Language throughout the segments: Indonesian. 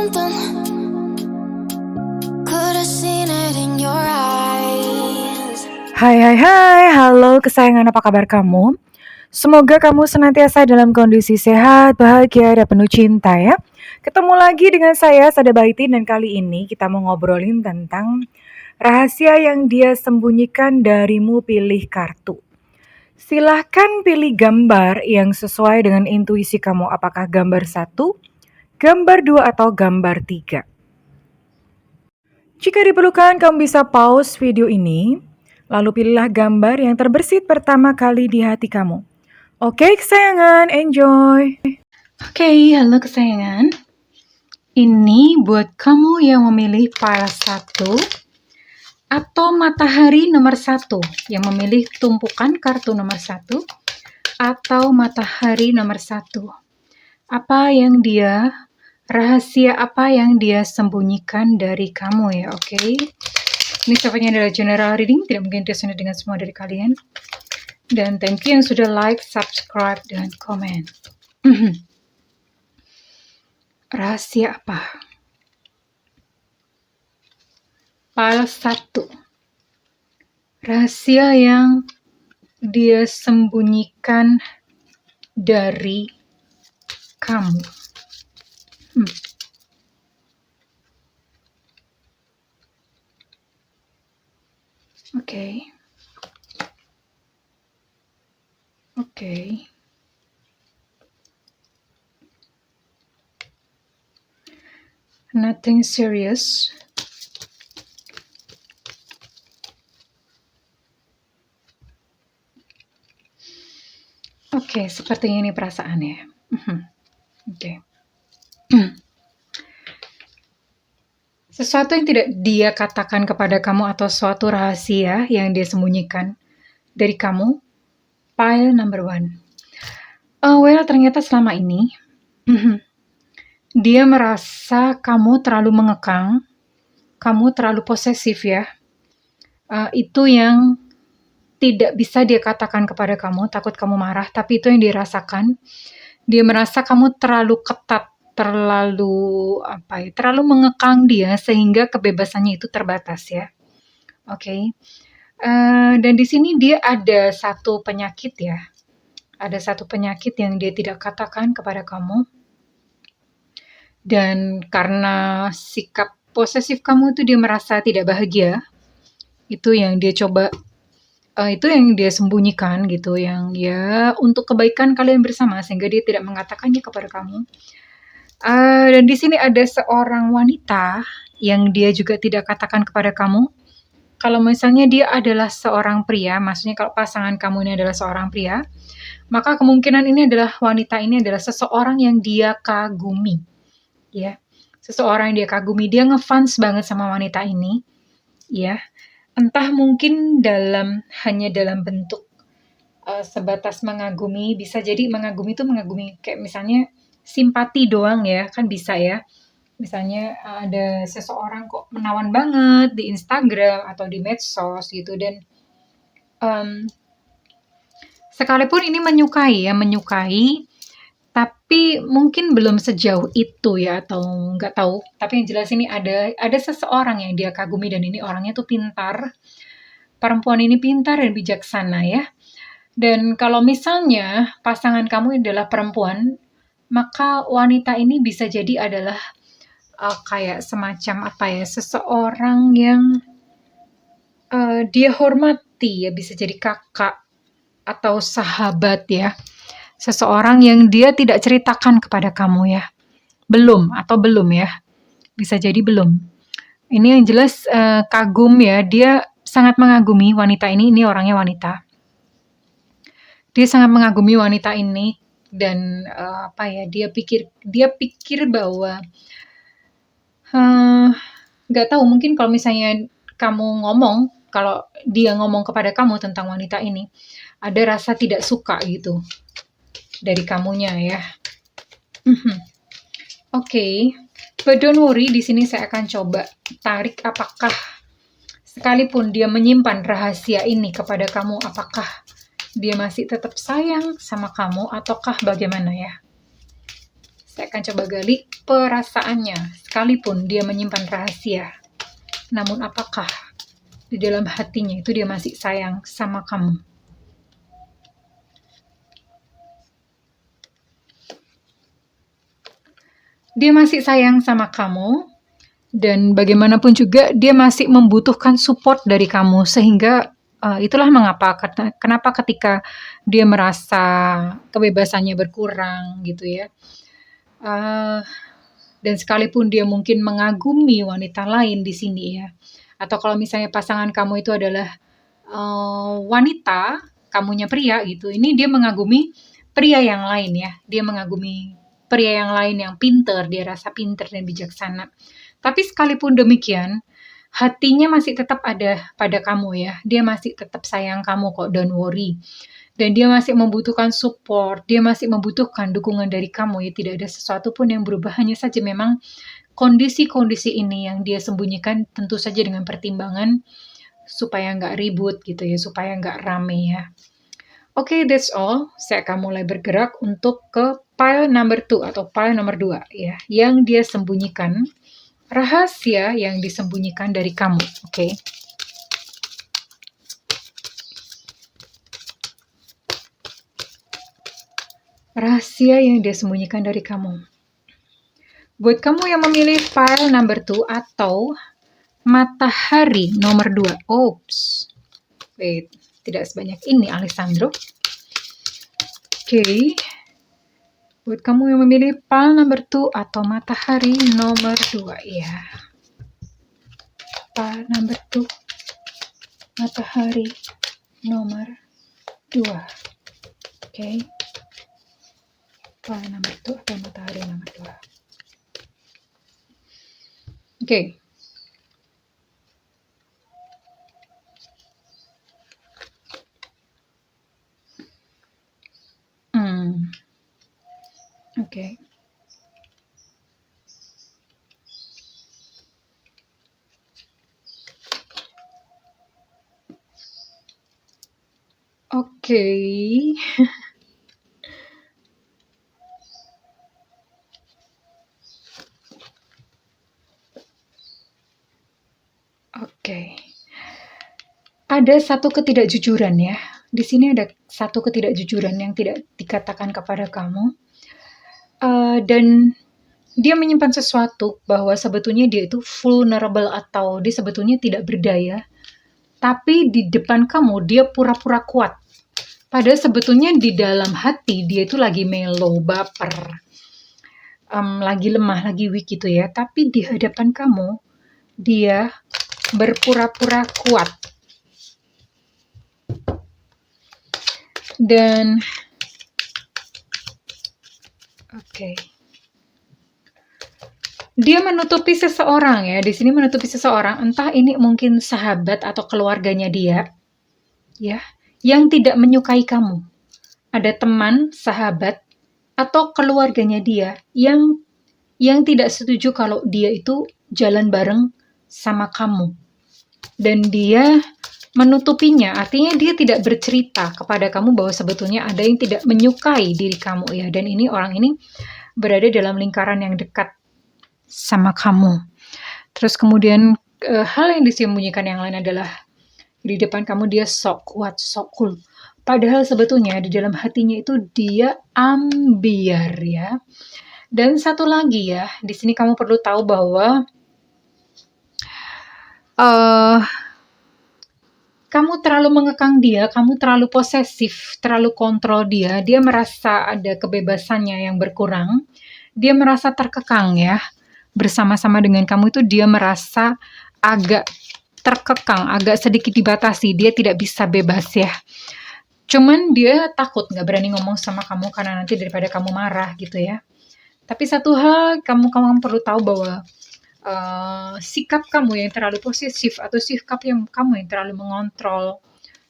something. Could have seen it in your eyes. Hai, halo kesayangan, apa kabar kamu? Semoga kamu senantiasa dalam kondisi sehat, bahagia, dan penuh cinta ya. Ketemu lagi dengan saya, Sada Baitin, dan kali ini kita mau ngobrolin tentang rahasia yang dia sembunyikan darimu. Pilih kartu. Silahkan pilih gambar yang sesuai dengan intuisi kamu, apakah gambar 1, gambar 2, atau gambar 3. Jika diperlukan, kamu bisa pause video ini, lalu pilihlah gambar yang terbersit pertama kali di hati kamu. Oke, kesayangan, enjoy! Oke, halo kesayangan. Ini buat kamu yang memilih file 1 atau matahari nomor 1, yang memilih tumpukan kartu nomor 1 atau matahari nomor 1. Apa yang rahasia apa yang dia sembunyikan dari kamu ya, oke? Ini sifatnya adalah general reading, tidak mungkin resonate dengan semua dari kalian. Dan thank you yang sudah like, subscribe, dan komen. Rahasia apa? File 1. Rahasia yang dia sembunyikan dari kamu. Oke. Nothing serious. Oke, seperti ini perasaannya. Oke. Sesuatu yang tidak dia katakan kepada kamu atau suatu rahasia yang dia sembunyikan dari kamu. Pile number 1. Ternyata selama ini dia merasa kamu terlalu mengekang, kamu terlalu posesif ya. Itu yang tidak bisa dia katakan kepada kamu, takut kamu marah, tapi itu yang dirasakan. Dia merasa kamu terlalu ketat, terlalu mengekang dia sehingga kebebasannya itu terbatas ya. Oke. Dan di sini dia ada satu penyakit ya. Ada satu penyakit yang dia tidak katakan kepada kamu. Dan karena sikap posesif kamu itu dia merasa tidak bahagia. Itu yang dia coba, itu yang dia sembunyikan gitu, yang ya untuk kebaikan kalian bersama sehingga dia tidak mengatakannya kepada kamu. Dan di sini ada seorang wanita yang dia juga tidak katakan kepada kamu. Kalau misalnya dia adalah seorang pria, maksudnya kalau pasangan kamu ini adalah seorang pria, maka kemungkinan ini adalah wanita ini adalah seseorang yang dia kagumi. Ya, seseorang yang dia kagumi, dia ngefans banget sama wanita ini. Ya, entah mungkin hanya dalam bentuk sebatas mengagumi, bisa jadi mengagumi itu mengagumi kayak misalnya simpati doang ya, kan bisa ya. Misalnya ada seseorang kok menawan banget di Instagram atau di medsos gitu, dan sekalipun ini menyukai, tapi mungkin belum sejauh itu ya, atau nggak tahu. Tapi yang jelas ini ada seseorang yang dia kagumi, dan ini orangnya tuh pintar. Perempuan ini pintar dan bijaksana ya. Dan kalau misalnya pasangan kamu adalah perempuan, maka wanita ini bisa jadi adalah kayak semacam seseorang yang dia hormati ya, bisa jadi kakak atau sahabat ya. Seseorang yang dia tidak ceritakan kepada kamu ya. Belum ya. Bisa jadi belum. Ini yang jelas kagum ya, dia sangat mengagumi wanita ini orangnya wanita. Dia sangat mengagumi wanita ini, dan dia pikir bahwa nggak tahu, mungkin kalau misalnya kalau dia ngomong kepada kamu tentang wanita ini, ada rasa tidak suka gitu dari kamunya ya. Oke. But don't worry, di sini saya akan coba tarik apakah sekalipun dia menyimpan rahasia ini kepada kamu, apakah dia masih tetap sayang sama kamu ataukah bagaimana ya. Saya akan coba gali perasaannya, sekalipun dia menyimpan rahasia. Namun apakah di dalam hatinya itu dia masih sayang sama kamu? Dia masih sayang sama kamu, dan bagaimanapun juga dia masih membutuhkan support dari kamu, sehingga itulah mengapa kenapa ketika dia merasa kebebasannya berkurang gitu ya, dan sekalipun dia mungkin mengagumi wanita lain di sini ya, atau kalau misalnya pasangan kamu itu adalah wanita, kamunya pria gitu, ini dia mengagumi pria yang lain ya, dia mengagumi pria yang lain yang pinter, dia rasa pinter dan bijaksana. Tapi sekalipun demikian, hatinya masih tetap ada pada kamu ya. Dia masih tetap sayang kamu kok, don't worry. Dan dia masih membutuhkan support, dia masih membutuhkan dukungan dari kamu ya. Tidak ada sesuatu pun yang berubah, hanya saja memang kondisi-kondisi ini yang dia sembunyikan, tentu saja dengan pertimbangan supaya nggak ribut gitu ya, supaya nggak rame ya. Oke, that's all. Saya akan mulai bergerak untuk ke pile number 2 atau pile nomor 2 ya, yang dia sembunyikan, rahasia yang disembunyikan dari kamu. Oke. Rahasia yang dia sembunyikan dari kamu. Buat kamu yang memilih pile number 2 atau matahari nomor 2. Oops. Wait. Tidak sebanyak ini, Alessandro. Oke. Buat kamu yang memilih pile number 2 atau matahari nomor 2, ya. Pile number 2, matahari nomor 2. Oke. Pile number 2 atau matahari nomor 2. Oke. Oke. Oke. Oke. Ada satu ketidakjujuran ya. Di sini ada satu ketidakjujuran yang tidak dikatakan kepada kamu. Dan dia menyimpan sesuatu bahwa sebetulnya dia itu vulnerable atau dia sebetulnya tidak berdaya. Tapi di depan kamu dia pura-pura kuat. Padahal sebetulnya di dalam hati dia itu lagi melo, baper, lagi lemah, lagi weak gitu ya. Tapi di hadapan kamu dia berpura-pura kuat. Dan oke. Dia menutupi seseorang ya. Di sini menutupi seseorang, entah ini mungkin sahabat atau keluarganya dia. Ya, yang tidak menyukai kamu. Ada teman, sahabat atau keluarganya dia yang tidak setuju kalau dia itu jalan bareng sama kamu. Dan dia menutupinya, artinya dia tidak bercerita kepada kamu bahwa sebetulnya ada yang tidak menyukai diri kamu ya. Dan ini orang ini berada dalam lingkaran yang dekat sama kamu. Terus kemudian hal yang disembunyikan yang lain adalah di depan kamu dia sok kuat, sok cool. Padahal sebetulnya di dalam hatinya itu dia ambiar ya. Dan satu lagi ya, di sini kamu perlu tahu bahwa kamu terlalu mengekang dia, kamu terlalu posesif, terlalu kontrol dia. Dia merasa ada kebebasannya yang berkurang. Dia merasa terkekang ya. Bersama-sama dengan kamu itu dia merasa agak terkekang, agak sedikit dibatasi. Dia tidak bisa bebas ya. Cuman dia takut gak berani ngomong sama kamu karena nanti daripada kamu marah gitu ya. Tapi satu hal kamu perlu tahu bahwa sikap kamu yang terlalu posesif atau sikap yang kamu yang terlalu mengontrol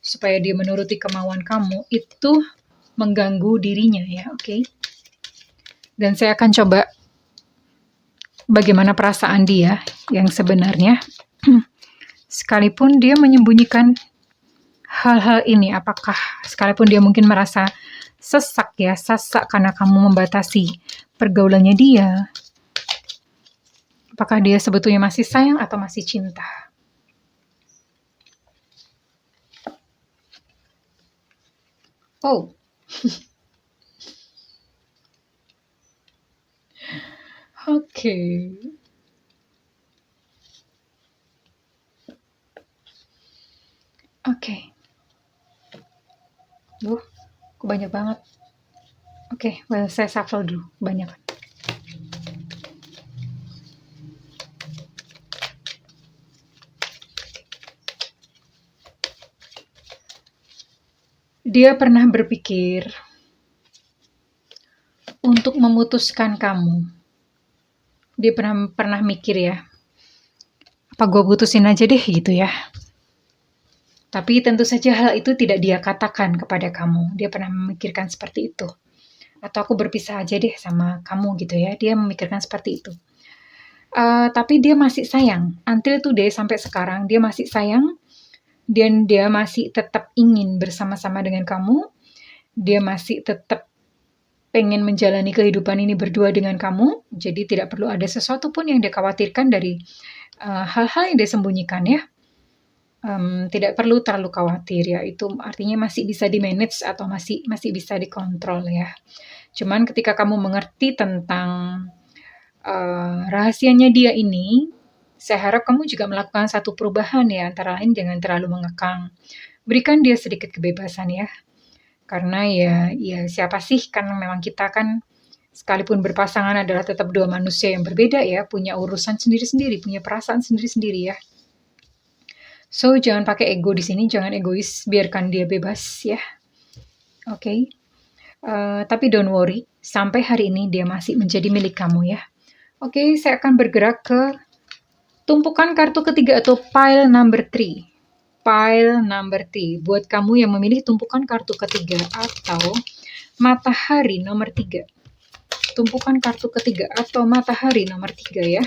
supaya dia menuruti kemauan kamu itu mengganggu dirinya ya, oke? Dan saya akan coba bagaimana perasaan dia yang sebenarnya. Sekalipun dia menyembunyikan hal-hal ini, apakah sekalipun dia mungkin merasa sesak karena kamu membatasi pergaulannya dia. Apakah dia sebetulnya masih sayang atau masih cinta? Oh, oke. Oke. Kok banyak banget. Oke, well, saya shuffle dulu. Banyak. Dia pernah berpikir untuk memutuskan kamu. Dia pernah mikir ya, apa gue putusin aja deh gitu ya. Tapi tentu saja hal itu tidak dia katakan kepada kamu. Dia pernah memikirkan seperti itu. Atau aku berpisah aja deh sama kamu gitu ya. Dia memikirkan seperti itu. Tapi dia masih sayang. Until today sampai sekarang dia masih sayang. Dan dia masih tetap ingin bersama-sama dengan kamu. Dia masih tetap pengen menjalani kehidupan ini berdua dengan kamu. Jadi tidak perlu ada sesuatu pun yang dia khawatirkan dari hal-hal yang dia sembunyikan ya. Tidak perlu terlalu khawatir ya, itu artinya masih bisa di-manage atau masih bisa dikontrol ya. Cuman ketika kamu mengerti tentang rahasianya dia ini, saya harap kamu juga melakukan satu perubahan ya, antara lain jangan terlalu mengekang. Berikan dia sedikit kebebasan ya. Karena ya siapa sih, kan memang kita kan sekalipun berpasangan adalah tetap dua manusia yang berbeda ya, punya urusan sendiri-sendiri, punya perasaan sendiri-sendiri ya. So, jangan pakai ego di sini, jangan egois, biarkan dia bebas ya. Oke. Tapi don't worry, sampai hari ini dia masih menjadi milik kamu ya. Oke, saya akan bergerak ke tumpukan kartu ketiga atau pile number 3. Pile number 3. Buat kamu yang memilih tumpukan kartu ketiga atau matahari nomor 3. Tumpukan kartu ketiga atau matahari nomor 3 ya.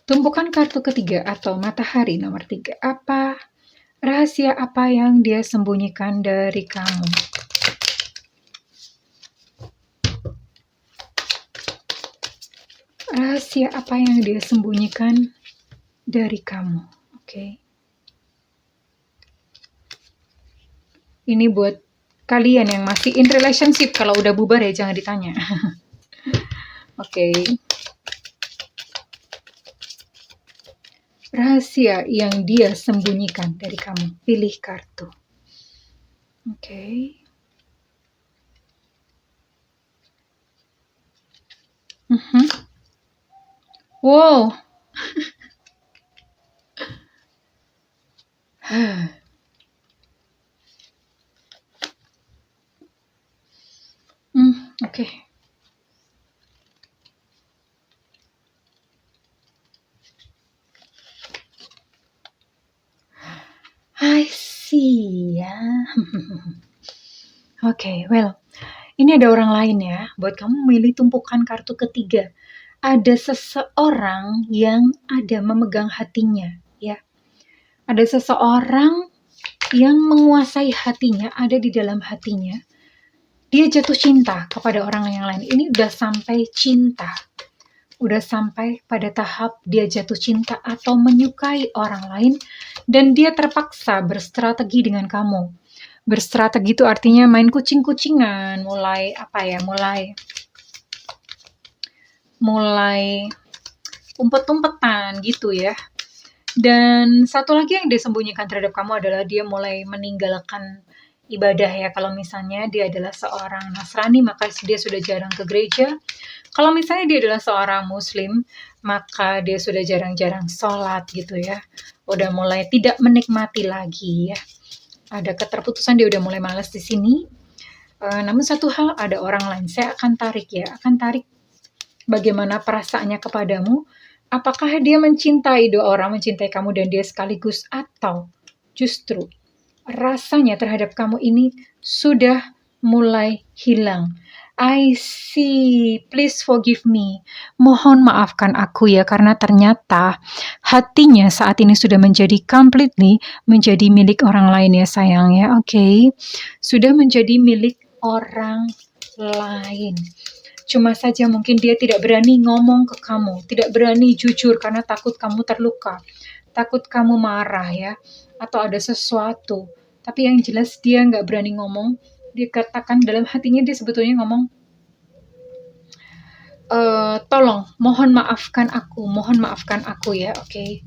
Tumpukan kartu ketiga atau matahari nomor 3. Apa rahasia apa yang dia sembunyikan dari kamu? Rahasia apa yang dia sembunyikan dari kamu? Oke. Ini buat kalian yang masih in relationship. Kalau udah bubar ya jangan ditanya. Oke. Rahasia yang dia sembunyikan dari kamu. Pilih kartu. Oke. Wow. Oke. I see ya. Oke, well, ini ada orang lain ya. Buat kamu memilih tumpukan kartu ketiga, ada seseorang yang ada memegang hatinya, ya. Ada seseorang yang menguasai hatinya, ada di dalam hatinya. Dia jatuh cinta kepada orang yang lain. Ini udah sampai cinta. Udah sampai pada tahap dia jatuh cinta atau menyukai orang lain, dan dia terpaksa berstrategi dengan kamu. Berstrategi itu artinya main kucing-kucingan, mulai umpet-umpetan gitu ya. Dan satu lagi yang dia sembunyikan terhadap kamu adalah dia mulai meninggalkan ibadah ya. Kalau misalnya dia adalah seorang Nasrani, maka dia sudah jarang ke gereja. Kalau misalnya dia adalah seorang Muslim, maka dia sudah jarang-jarang sholat gitu ya. Udah mulai tidak menikmati lagi ya. Ada keterputusan, dia udah mulai malas di sini. Namun satu hal, ada orang lain. Saya akan tarik bagaimana perasaannya kepadamu. Apakah dia mencintai dua orang, mencintai kamu dan dia sekaligus, atau justru rasanya terhadap kamu ini sudah mulai hilang. I see. Please forgive me. Mohon maafkan aku ya, karena ternyata hatinya saat ini sudah menjadi completely menjadi milik orang lain ya sayang ya. Oke. Sudah menjadi milik orang lain. Cuma saja mungkin dia tidak berani ngomong ke kamu, tidak berani jujur karena takut kamu terluka, takut kamu marah ya, atau ada sesuatu. Tapi yang jelas dia nggak berani ngomong. Dia katakan dalam hatinya, dia sebetulnya ngomong, tolong, mohon maafkan aku ya, oke.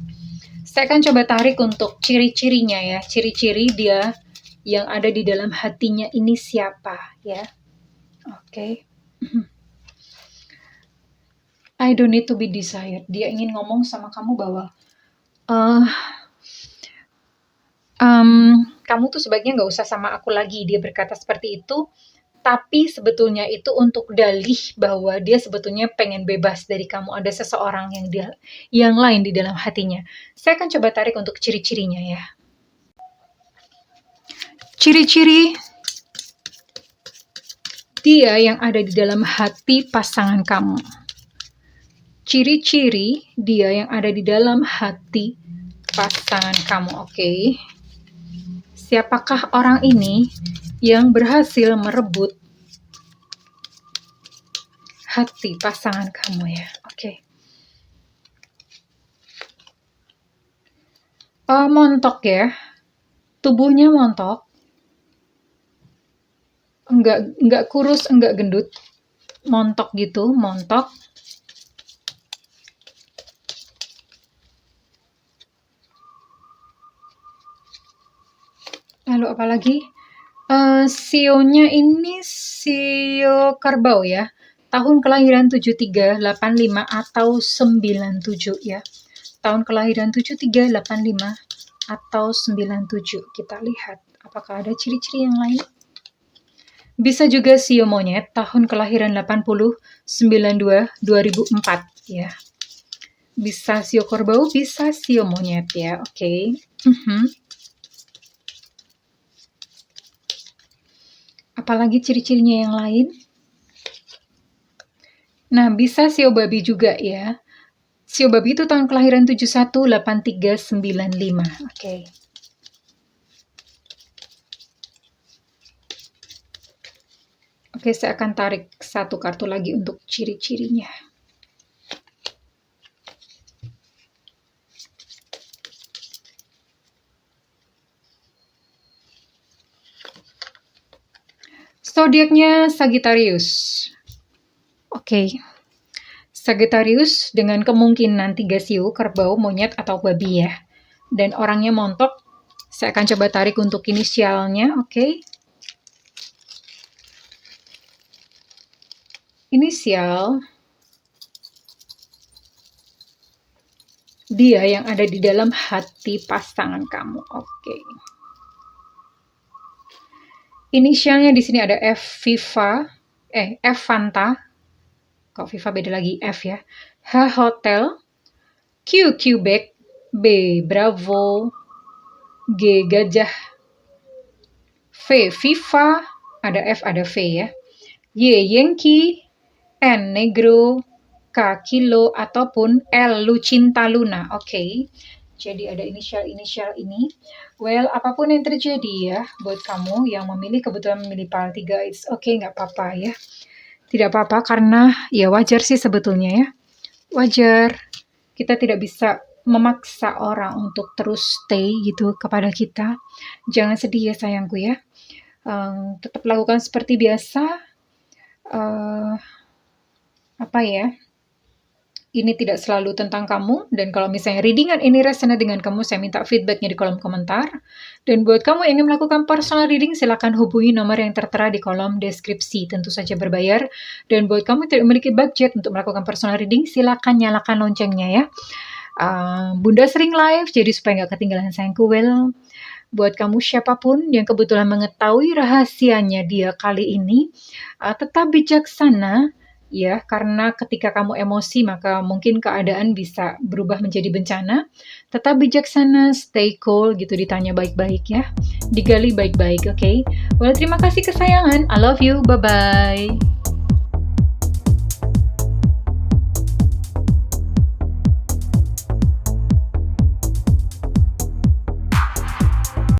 Saya akan coba tarik untuk ciri-cirinya ya, ciri-ciri dia yang ada di dalam hatinya ini siapa ya, oke. I don't need to be desired. Dia ingin ngomong sama kamu bahwa kamu tuh sebaiknya nggak usah sama aku lagi. Dia berkata seperti itu, tapi sebetulnya itu untuk dalih bahwa dia sebetulnya pengen bebas dari kamu. Ada seseorang yang lain di dalam hatinya. Saya akan coba tarik untuk ciri-cirinya ya. Ciri-ciri dia yang ada di dalam hati pasangan kamu. Ciri-ciri dia yang ada di dalam hati pasangan kamu, oke. Siapakah orang ini yang berhasil merebut hati pasangan kamu ya, oke. Montok ya, tubuhnya montok, enggak kurus, enggak gendut, montok gitu, montok. Lalu apalagi? Sionya ini sio kerbau ya. Tahun kelahiran 73, 85 atau 97 ya. Tahun kelahiran 73, 85 atau 97. Kita lihat apakah ada ciri-ciri yang lain. Bisa juga sio monyet tahun kelahiran 80, 92, 2004 ya. Bisa sio kerbau, bisa sio monyet ya. Oke. Apalagi ciri-cirinya yang lain? Nah, bisa sio babi juga ya. Sio babi itu tahun kelahiran 71, 83, 95. Oke. Oke, saya akan tarik satu kartu lagi untuk ciri-cirinya. Zodiaknya Sagittarius. Oke. Sagittarius dengan kemungkinan 3 sio, kerbau, monyet, atau babi ya. Dan orangnya montok. Saya akan coba tarik untuk inisialnya, oke. Inisial dia yang ada di dalam hati pasangan kamu, oke. Inisialnya di sini ada F Fanta. Kok Viva beda lagi, F ya. H Hotel, Q Quebec, B Bravo, G Gajah, V Viva, ada F ada V ya. Y Yankee, N Negro, K Kilo, ataupun L Lucinta Luna. Oke. Jadi ada inisial-inisial ini. Well, apapun yang terjadi ya, buat kamu yang kebetulan memilih PAL 3, it's okay, nggak apa-apa ya. Tidak apa-apa, karena ya wajar sih sebetulnya ya. Wajar. Kita tidak bisa memaksa orang untuk terus stay gitu kepada kita. Jangan sedih ya sayangku ya. Tetap lakukan seperti biasa. Ini tidak selalu tentang kamu, dan kalau misalnya readingan ini resonate dengan kamu, saya minta feedbacknya di kolom komentar. Dan buat kamu yang ingin melakukan personal reading, silakan hubungi nomor yang tertera di kolom deskripsi, tentu saja berbayar. Dan buat kamu yang tidak memiliki budget untuk melakukan personal reading, silakan nyalakan loncengnya ya. Bunda sering live, jadi supaya nggak ketinggalan sayangku. Well, buat kamu siapapun yang kebetulan mengetahui rahasianya dia kali ini, tetap bijaksana, ya, karena ketika kamu emosi maka mungkin keadaan bisa berubah menjadi bencana. Tetap bijaksana, stay cool gitu, ditanya baik-baik ya, digali baik-baik, oke? Well, terima kasih kesayangan, I love you, bye-bye.